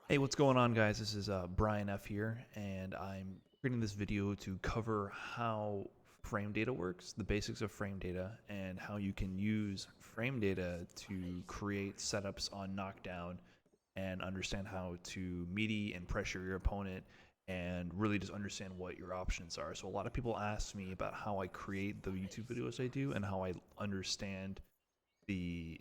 Hey, what's going on, guys? This is Brian F here, and I'm creating this video to cover how frame data works, the basics of frame data, and how you can use frame data to create setups on Knockdown and understand how to meaty and pressure your opponent and really just understand what your options are. So a lot of people ask me about how I create the YouTube videos I do and how I understand the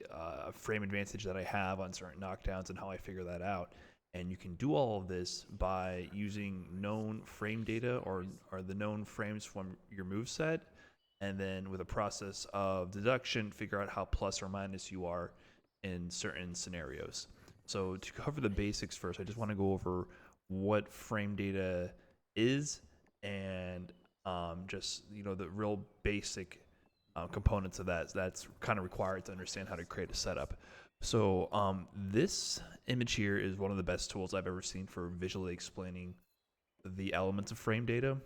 frame advantage that I have on certain knockdowns and how I figure that out. And you can do all of this by using known frame data or the known frames from your move set, and then with a process of deduction, figure out how plus or minus you are in certain scenarios. So to cover the basics first, I just want to go over what frame data is and just the real basic components of that. That's kind of required to understand how to create a setup. So this image here is one of the best tools I've ever seen for visually explaining the elements of frame data.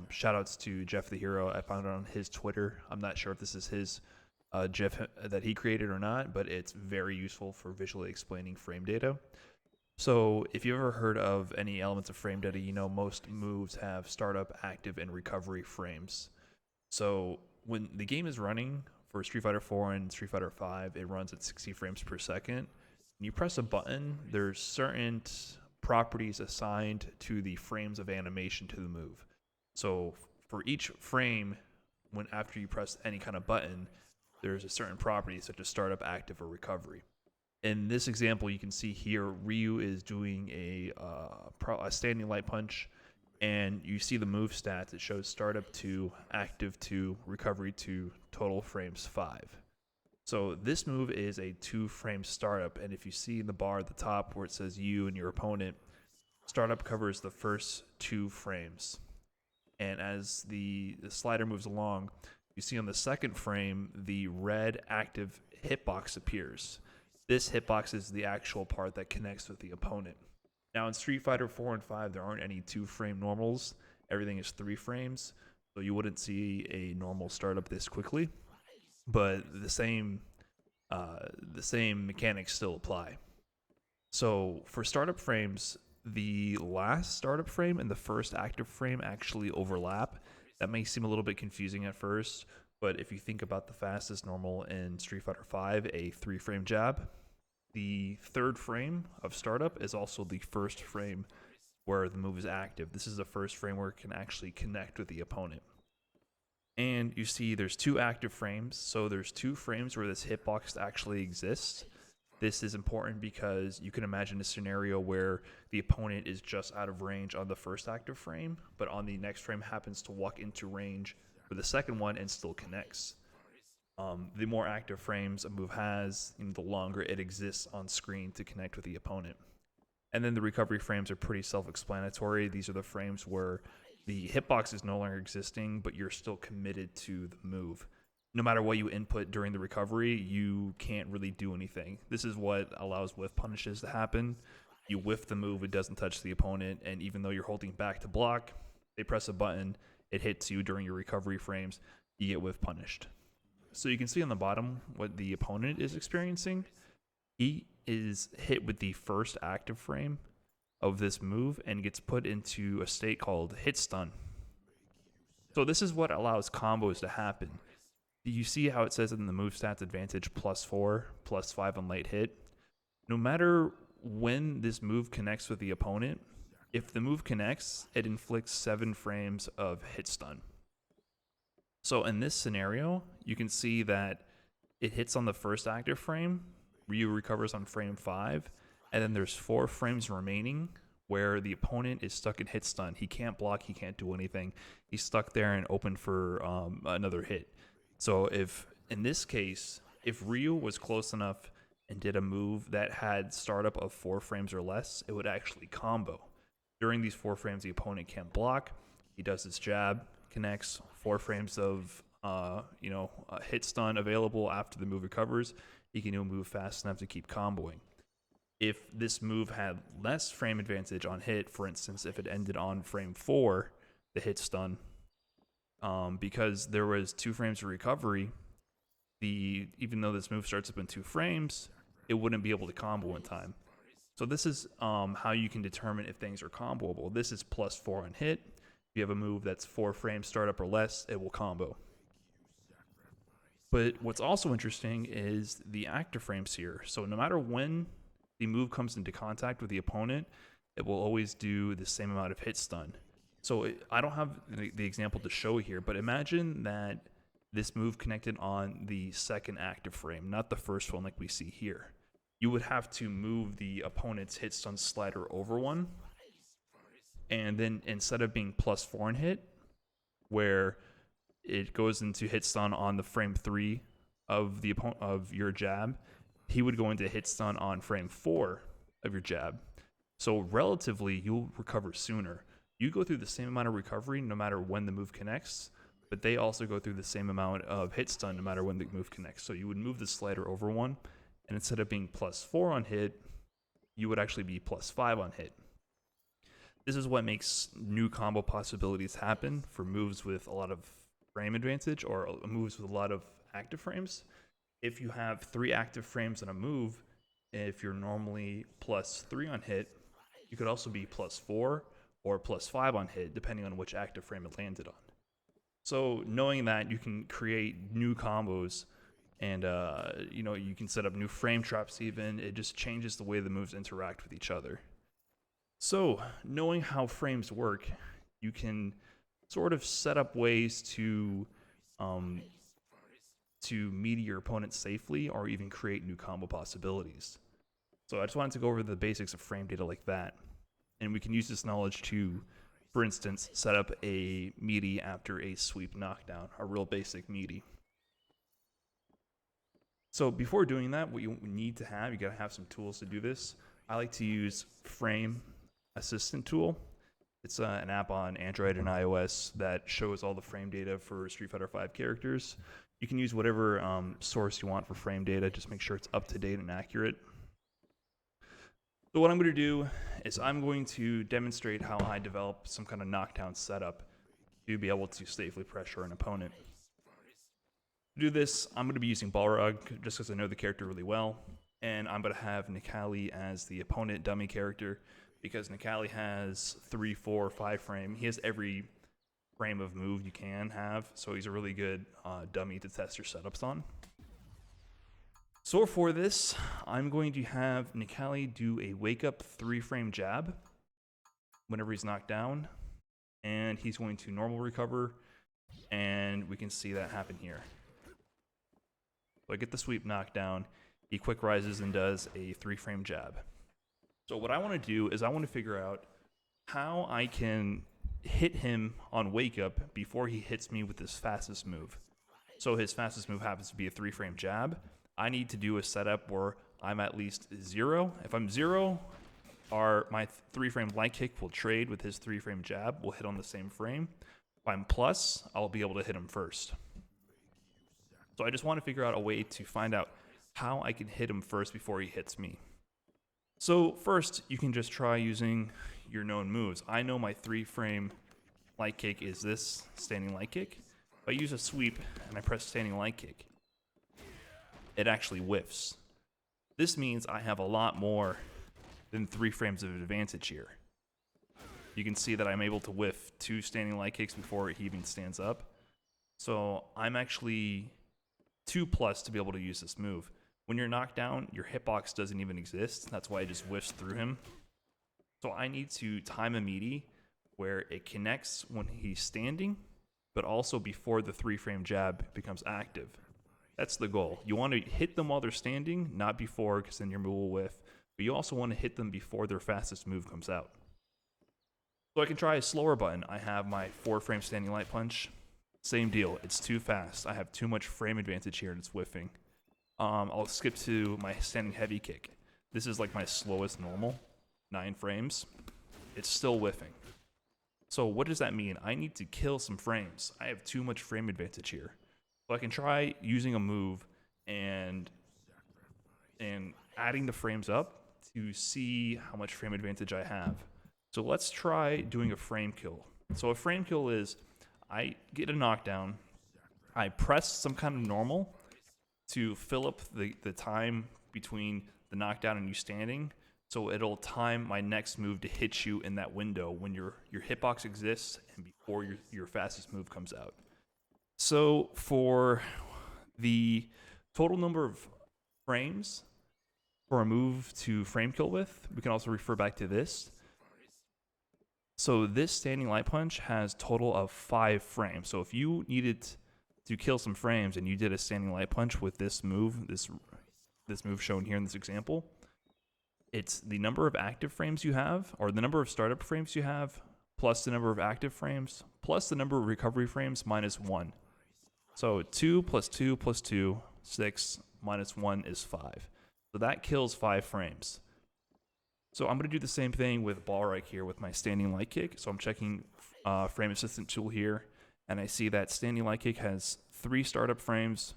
Shout outs to Jeff the Hero. I found it on his Twitter. I'm not sure if this is his GIF that he created or not, but it's very useful for visually explaining frame data. So if you've ever heard of any elements of frame data, you know most moves have startup, active, and recovery frames. So when the game is running for Street Fighter 4 and Street Fighter 5, it runs at 60 frames per second. When you press a button, there's certain properties assigned to the frames of animation to the move. So for each frame, when after you press any kind of button, there's a certain property such as startup, active, or recovery. In this example, you can see here Ryu is doing a standing light punch, and you see the move stats. It shows startup 2, active 2, recovery 2, total frames 5. So this move is a 2-frame startup, and if you see in the bar at the top where it says you and your opponent, startup covers the first 2 frames. And as the slider moves along, you see on the second frame the red active hitbox appears. This hitbox is the actual part that connects with the opponent. Now in Street Fighter 4 and 5, there aren't any 2-frame normals. Everything is 3 frames, so you wouldn't see a normal startup this quickly. But the same mechanics still apply. So for startup frames, the last startup frame and the first active frame actually overlap. That may seem a little bit confusing at first, but if you think about the fastest normal in Street Fighter 5, a 3-frame jab, the third frame of startup is also the first frame where the move is active. This is the first frame where it can actually connect with the opponent. And you see there's 2 active frames, so there's 2 frames where this hitbox actually exists. This is important because you can imagine a scenario where the opponent is just out of range on the first active frame, but on the next frame happens to walk into range for the second one and still connects. The more active frames a move has, the longer it exists on screen to connect with the opponent. And then the recovery frames are pretty self-explanatory. These are the frames where the hitbox is no longer existing, but you're still committed to the move. No matter what you input during the recovery, you can't really do anything. This is what allows whiff punishes to happen. You whiff the move, it doesn't touch the opponent, and even though you're holding back to block, they press a button, it hits you during your recovery frames, you get whiff punished. So you can see on the bottom what the opponent is experiencing. He is hit with the first active frame of this move and gets put into a state called hit stun. So this is what allows combos to happen. You see how it says in the move stats advantage +4, +5 on late hit. No matter when this move connects with the opponent, if the move connects, it inflicts 7 frames of hit stun. So in this scenario, you can see that it hits on the first active frame, Ryu recovers on frame 5, and then there's 4 frames remaining where the opponent is stuck in hit stun. He can't block, he can't do anything. He's stuck there and open for another hit. So if, in this case, if Ryu was close enough and did a move that had startup of 4 frames or less, it would actually combo. During these 4 frames, the opponent can't block. He does his jab, connects, 4 frames of hit stun available after the move recovers. He can do a move fast enough to keep comboing. If this move had less frame advantage on hit, for instance, if it ended on frame 4, the hit stun, because there was 2 frames of recovery, even though this move starts up in 2 frames, it wouldn't be able to combo in time. So this is how you can determine if things are comboable. This is +4 on hit. If you have a move that's 4 frames startup or less, it will combo. But what's also interesting is the active frames here. So no matter when the move comes into contact with the opponent, it will always do the same amount of hit stun. So I don't have the example to show here, but imagine that this move connected on the second active frame, not the first one like we see here. You would have to move the opponent's hit stun slider over one, and then instead of being +4 in hit, where it goes into hit stun on the frame 3 of the of your jab, he would go into hit stun on frame 4 of your jab. So relatively, you'll recover sooner. You go through the same amount of recovery no matter when the move connects, but they also go through the same amount of hit stun no matter when the move connects. So you would move the slider over one, and instead of being +4 on hit, you would actually be +5 on hit. This is what makes new combo possibilities happen for moves with a lot of frame advantage or moves with a lot of active frames. If you have 3 active frames on a move, if you're normally +3 on hit, you could also be +4 or +5 on hit, depending on which active frame it landed on. So knowing that, you can create new combos, and you can set up new frame traps even. It just changes the way the moves interact with each other. So knowing how frames work, you can sort of set up ways to meet your opponent safely or even create new combo possibilities. So I just wanted to go over the basics of frame data like that. And we can use this knowledge to, for instance, set up a meaty after a sweep knockdown, a real basic meaty. So before doing that, what you need to have, you gotta have some tools to do this. I like to use Frame Assistant tool. It's an app on Android and iOS that shows all the frame data for Street Fighter V characters. You can use whatever source you want for frame data, just make sure it's up to date and accurate. So what I'm going to do is I'm going to demonstrate how I develop some kind of knockdown setup to be able to safely pressure an opponent. To do this, I'm going to be using Balrog just because I know the character really well, and I'm going to have Nikali as the opponent dummy character because Nikali has 3, 4, 5 frame. He has every frame of move you can have, so he's a really good dummy to test your setups on. So for this, I'm going to have Nikali do a wake up 3-frame jab whenever he's knocked down, and he's going to normal recover, and we can see that happen here. So I get the sweep knockdown, he quick rises and does a 3-frame jab. So what I want to do is I want to figure out how I can hit him on wake up before he hits me with his fastest move. So his fastest move happens to be a 3-frame jab. I need to do a setup where I'm at least 0. If I'm 0, my 3-frame light kick will trade with his 3-frame jab. We'll hit on the same frame. If I'm plus, I'll be able to hit him first. So I just want to figure out a way to find out how I can hit him first before he hits me. So first, you can just try using your known moves. I know my 3-frame light kick is this standing light kick. If I use a sweep and I press standing light kick, it actually whiffs. This means I have a lot more than 3 frames of advantage here. You can see that I'm able to whiff 2 standing light kicks before he even stands up. So I'm actually 2+ to be able to use this move. When you're knocked down, your hitbox doesn't even exist. That's why it just whiffs through him. So I need to time a meaty where it connects when he's standing, but also before the 3-frame jab becomes active. That's the goal. You want to hit them while they're standing, not before, because then your move will whiff. But you also want to hit them before their fastest move comes out. So I can try a slower button. I have my 4-frame standing light punch. Same deal. It's too fast. I have too much frame advantage here and it's whiffing. I'll skip to my standing heavy kick. This is like my slowest normal, 9 frames. It's still whiffing. So what does that mean? I need to kill some frames. I have too much frame advantage here. So I can try using a move and adding the frames up to see how much frame advantage I have. So let's try doing a frame kill. So a frame kill is I get a knockdown, I press some kind of normal to fill up the time between the knockdown and you standing. So it'll time my next move to hit you in that window when your hitbox exists and before your fastest move comes out. So for the total number of frames for a move to frame kill with, we can also refer back to this. So this standing light punch has total of 5 frames. So if you needed to kill some frames and you did a standing light punch with this move, this move shown here in this example, it's the number of active frames you have, or the number of startup frames you have, plus the number of active frames, plus the number of recovery frames minus 1. So 2 plus 2 plus 2, 6, minus 1 is 5. So that kills 5 frames. So I'm going to do the same thing with Balrog here with my standing light kick. So I'm checking frame assistant tool here, and I see that standing light kick has 3 startup frames,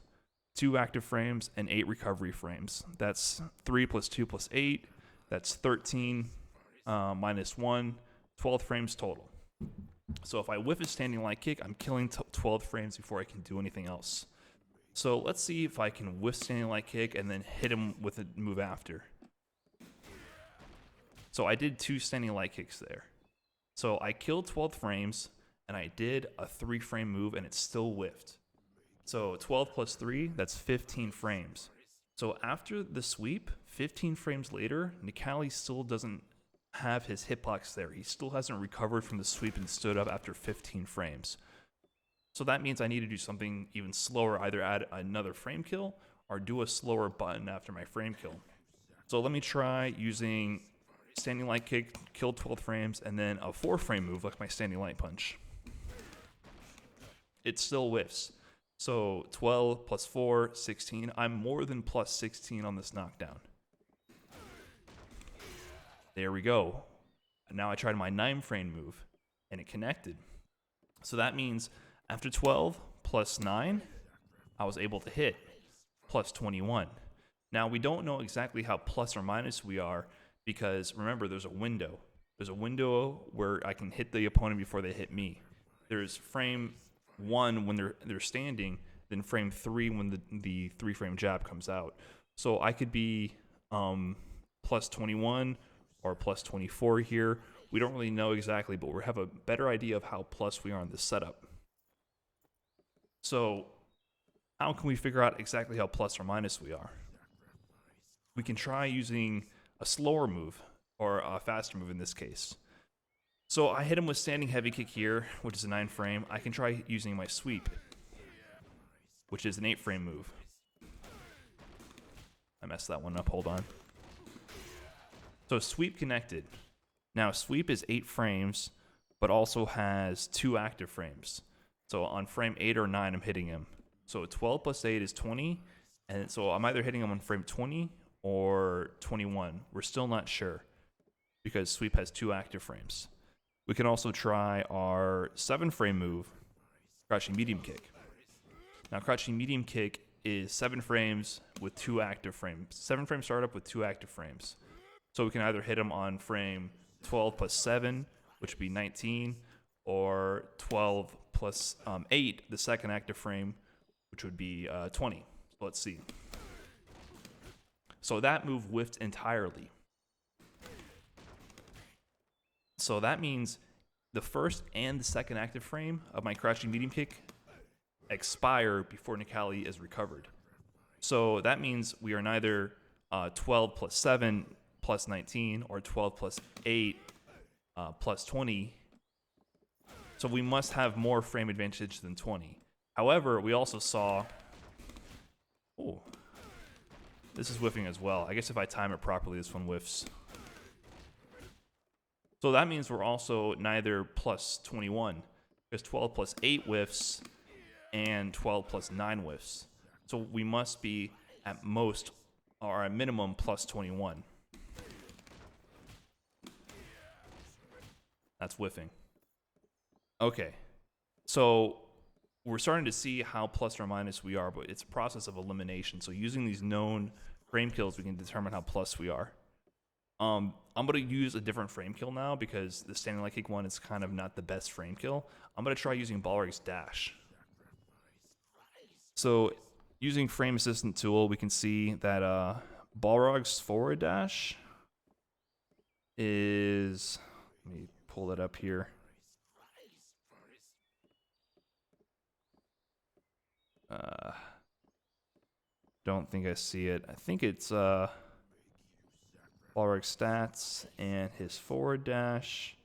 2 active frames, and 8 recovery frames. That's 3 plus 2 plus 8. That's 13 minus 1, 12 frames total. So if I whiff a standing light kick, I'm killing 12 frames before I can do anything else. So let's see if I can whiff standing light kick and then hit him with a move after. So I did 2 standing light kicks there. So I killed 12 frames, and I did a 3-frame move, and it still whiffed. So 12 plus 3, that's 15 frames. So after the sweep, 15 frames later, Necalli still doesn't have his hitbox there. He still hasn't recovered from the sweep and stood up after 15 frames. So that means I need to do something even slower, either add another frame kill or do a slower button after my frame kill. So let me try using standing light kick, kill 12 frames, and then a 4-frame move like my standing light punch. It still whiffs. So 12 plus 4, 16. I'm more than plus 16 on this knockdown. There we go. And now I tried my 9-frame move, and it connected. So that means after 12 plus 9, I was able to hit plus 21. Now we don't know exactly how plus or minus we are, because remember, there's a window. There's a window where I can hit the opponent before they hit me. There's frame 1 when they're standing, then frame 3 when the 3-frame jab comes out. So I could be plus 21 or plus 24 here. We don't really know exactly, but we have a better idea of how plus we are in this setup. So how can we figure out exactly how plus or minus we are? We can try using a slower move, or a faster move in this case. So I hit him with standing heavy kick here, which is a 9-frame. I can try using my sweep, which is an 8-frame move. I messed that one up, hold on. So sweep connected. Now sweep is 8 frames, but also has 2 active frames. So on frame 8 or 9, I'm hitting him. So 12 plus 8 is 20, and so I'm either hitting him on frame 20 or 21. We're still not sure, because sweep has 2 active frames. We can also try our 7-frame move, crouching medium kick. Now crouching medium kick is 7 frames with 2 active frames. 7-frame startup with 2 active frames. So we can either hit him on frame 12 plus 7, which would be 19, or 12 plus 8, the second active frame, which would be 20. So let's see. So that move whiffed entirely. So that means the first and the second active frame of my crouching medium kick expire before Necalli is recovered. So that means we are neither 12 plus 7 plus 19 or 12 plus 8 plus 20. So we must have more frame advantage than 20. However, we also saw... Oh, this is whiffing as well. I guess if I time it properly, this one whiffs. So that means we're also neither plus 21, because 12 plus 8 whiffs and 12 plus 9 whiffs. So we must be at most, or at minimum, plus 21. That's whiffing. Okay, so we're starting to see how plus or minus we are, but it's a process of elimination. So using these known frame kills, we can determine how plus we are. I'm going to use a different frame kill now, because the standing light kick one is kind of not the best frame kill. I'm going to try using Balrog's dash. So using frame assistant tool, we can see that Balrog's forward dash is, let me pull it up here. Don't think I see it. I think it's Balrog stats, and his forward dash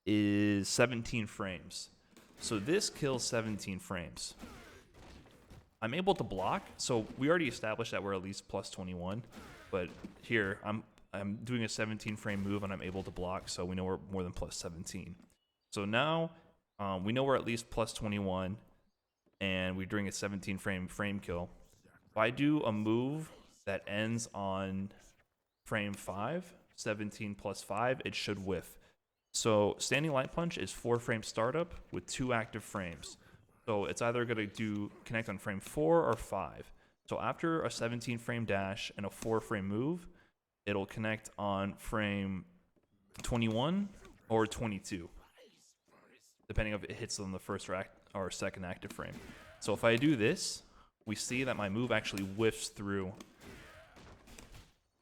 is 17 frames. So this kills 17 frames. I'm able to block, so we already established that we're at least plus 21, but here I'm doing a 17 frame move and I'm able to block, so we know we're more than plus 17. So now we know we're at least plus 21, and we're doing a 17 frame kill. If I do a move that ends on frame 5, 17 plus 5, it should whiff. So Standing Light Punch is 4 frame startup with 2 active frames. So it's either going to connect on frame 4 or 5. So after a 17 frame dash and a 4 frame move, it'll connect on frame 21 or 22, depending if it hits on the first or second active frame. So if I do this, we see that my move actually whiffs through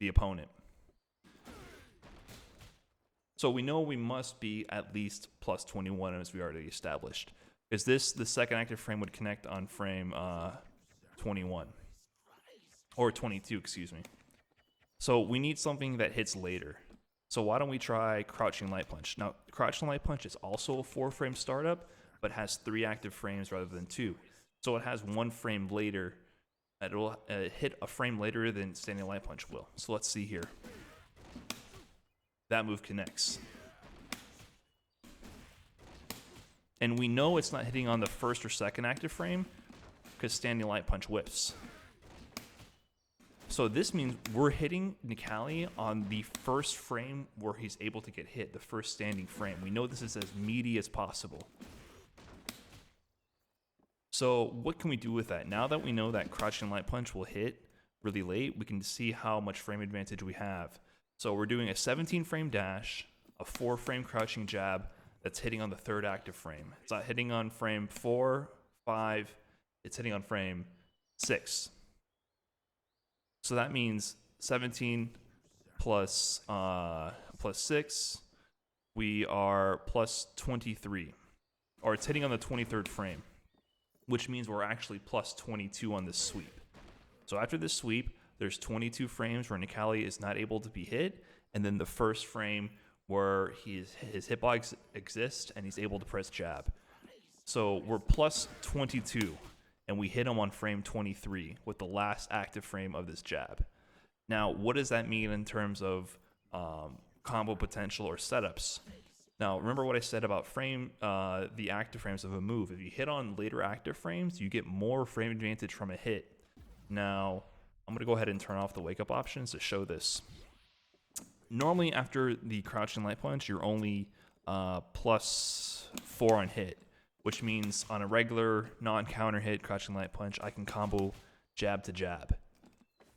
the opponent. So we know we must be at least plus 21, as we already established. Because the second active frame would connect on frame 21. Or 22, excuse me. So we need something that hits later. So why don't we try Crouching Light Punch? Now, Crouching Light Punch is also a 4 frame startup, but has 3 active frames rather than 2. So it has 1 frame later. It will hit a frame later than Standing Light Punch will. So let's see here. That move connects. And we know it's not hitting on the first or second active frame because Standing Light Punch whiffs. So this means we're hitting Nikali on the first frame where he's able to get hit, the first standing frame. We know this is as meaty as possible. So what can we do with that? Now that we know that Crouching Light Punch will hit really late, we can see how much frame advantage we have. So we're doing a 17 frame dash, a 4 frame crouching jab that's hitting on the third active frame. It's not hitting on frame 4, 5, it's hitting on frame 6. So that means 17 plus 6, we are plus 23. Or it's hitting on the 23rd frame, which means we're actually plus 22 on this sweep. So after this sweep, there's 22 frames where Nikali is not able to be hit, and then the first frame where his hitbox exists and he's able to press jab. So we're plus 22, and we hit him on frame 23 with the last active frame of this jab. Now, what does that mean in terms of combo potential or setups? Now, remember what I said about the active frames of a move. If you hit on later active frames, you get more frame advantage from a hit. Now, I'm going to go ahead and turn off the wake up options to show this. Normally, after the Crouching Light Punch, you're only plus 4 on hit, which means on a regular non-counter hit Crouching Light Punch, I can combo jab to jab.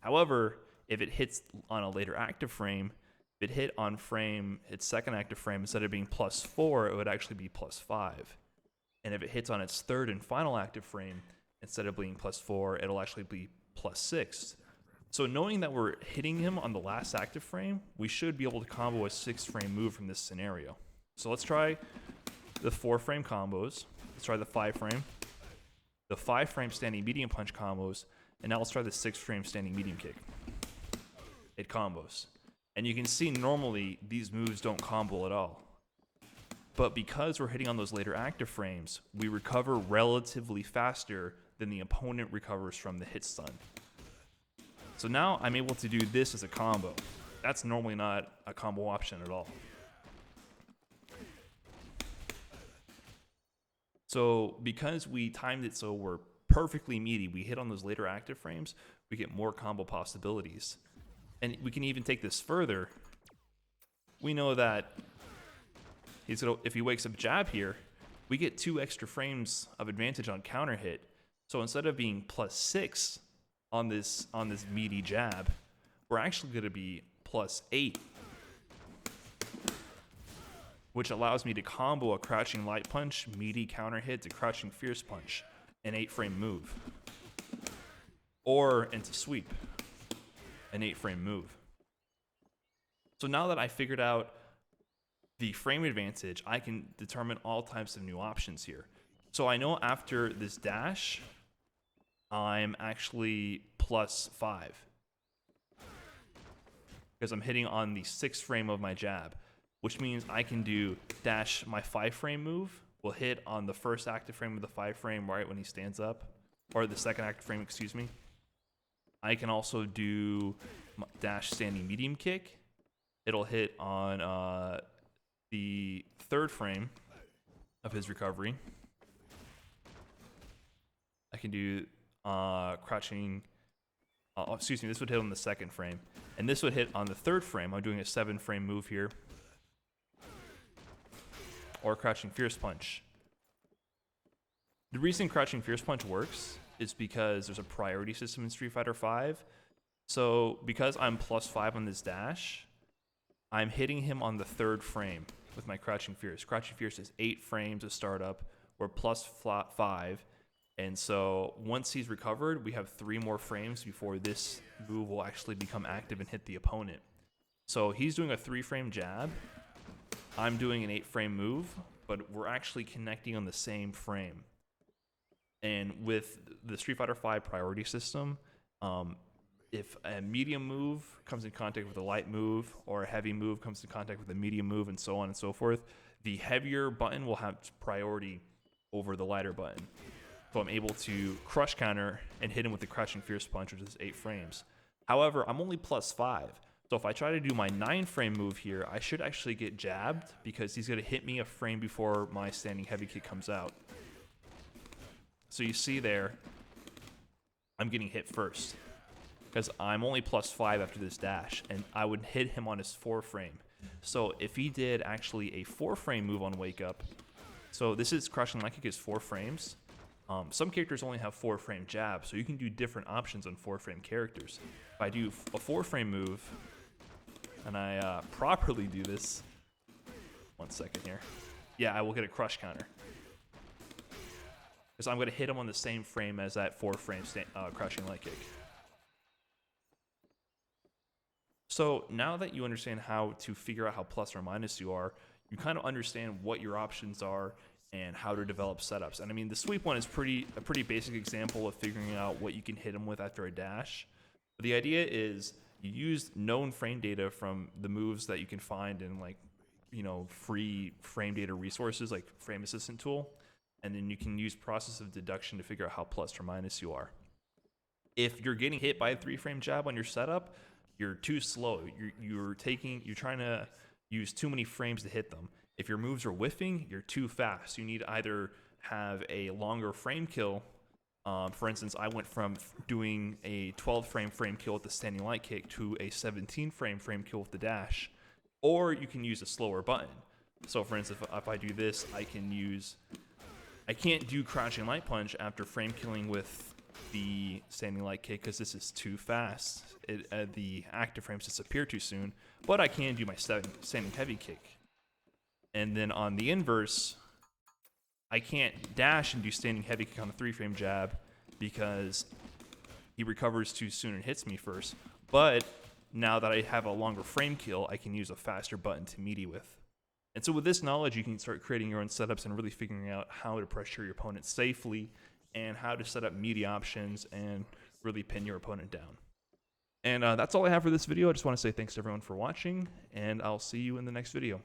However, if it hits on a later active frame, if it hit on its second active frame, instead of being plus 4, it would actually be plus 5. And if it hits on its third and final active frame, instead of being plus 4, it'll actually be plus 6. So knowing that we're hitting him on the last active frame, we should be able to combo a 6 frame move from this scenario. So let's try the 4 frame combos. Let's try the 5 frame. The 5 frame standing medium punch combos. And now let's try the 6 frame standing medium kick. It combos. And you can see normally these moves don't combo at all. But because we're hitting on those later active frames, we recover relatively faster than the opponent recovers from the hit stun. So now I'm able to do this as a combo. That's normally not a combo option at all. So because we timed it so we're perfectly meaty, we hit on those later active frames, we get more combo possibilities. And we can even take this further. We know that if he wakes up jab here, we get 2 extra frames of advantage on counter hit. So instead of being plus 6 on this meaty jab, we're actually going to be plus 8, which allows me to combo a Crouching Light Punch, meaty counter hit to Crouching Fierce Punch, an 8 frame move, or into sweep, an 8 frame move. So now that I figured out the frame advantage, I can determine all types of new options here. So I know after this dash, I'm actually +5 because I'm hitting on the 6th frame of my jab, which means I can do dash. My 5 frame move will hit on the first active frame of the 5 frame right when he stands up, or the second active frame, excuse me. I can also do dash standing medium kick. It'll hit on the 3rd frame of his recovery. I can do crouching. Excuse me, this would hit on the 2nd frame. And this would hit on the 3rd frame. I'm doing a 7 frame move here. Or crouching fierce punch. The reason crouching fierce punch works is because there's a priority system in Street Fighter V. So because I'm +5 on this dash, I'm hitting him on the 3rd frame with my crouching fierce. Crouching fierce is 8 frames of startup. We're +5. And so once he's recovered, we have 3 more frames before this move will actually become active and hit the opponent. So he's doing a 3-frame jab. I'm doing an 8-frame move, but we're actually connecting on the same frame. And with the Street Fighter V priority system, if a medium move comes in contact with a light move, or a heavy move comes in contact with a medium move, and so on and so forth, the heavier button will have priority over the lighter button. So I'm able to crush counter and hit him with the crouching fierce punch, which is 8 frames. However, I'm only +5. So if I try to do my 9-frame move here, I should actually get jabbed because he's going to hit me a frame before my standing heavy kick comes out. So you see there, I'm getting hit first because I'm only +5 after this dash, and I would hit him on his 4 frame. So if he did actually a 4-frame move on wake up, so this is crushing light kick is 4 frames. Some characters only have 4-frame jabs, so you can do different options on 4-frame characters. If I do a 4-frame move, and I properly do this, 1 second here. Yeah, I will get a crush counter. Because I'm going to hit him on the same frame as that 4-frame crushing light kick. So now that you understand how to figure out how plus or minus you are, you kind of understand what your options are and how to develop setups. And I mean, the sweep one is a pretty basic example of figuring out what you can hit him with after a dash. But the idea is you use known frame data from the moves that you can find in, like, you know, free frame data resources like Frame Assistant tool, and then you can use process of deduction to figure out how plus or minus you are. If you're getting hit by a 3-frame jab on your setup, you're too slow. You're trying to use too many frames to hit them. If your moves are whiffing, you're too fast. You need to either have a longer frame kill. For instance, I went from doing a 12-frame kill with the standing light kick to a 17-frame frame kill with the dash. Or you can use a slower button. So for instance, if I do this, I can't do crouching light punch after frame killing with the standing light kick because this is too fast. The active frames disappear too soon, but I can do my standing heavy kick. And then on the inverse, I can't dash and do standing heavy kick on a 3-frame jab because he recovers too soon and hits me first. But now that I have a longer frame kill, I can use a faster button to meaty with. And so with this knowledge, you can start creating your own setups and really figuring out how to pressure your opponent safely and how to set up meaty options and really pin your opponent down. And that's all I have for this video. I just want to say thanks to everyone for watching, and I'll see you in the next video.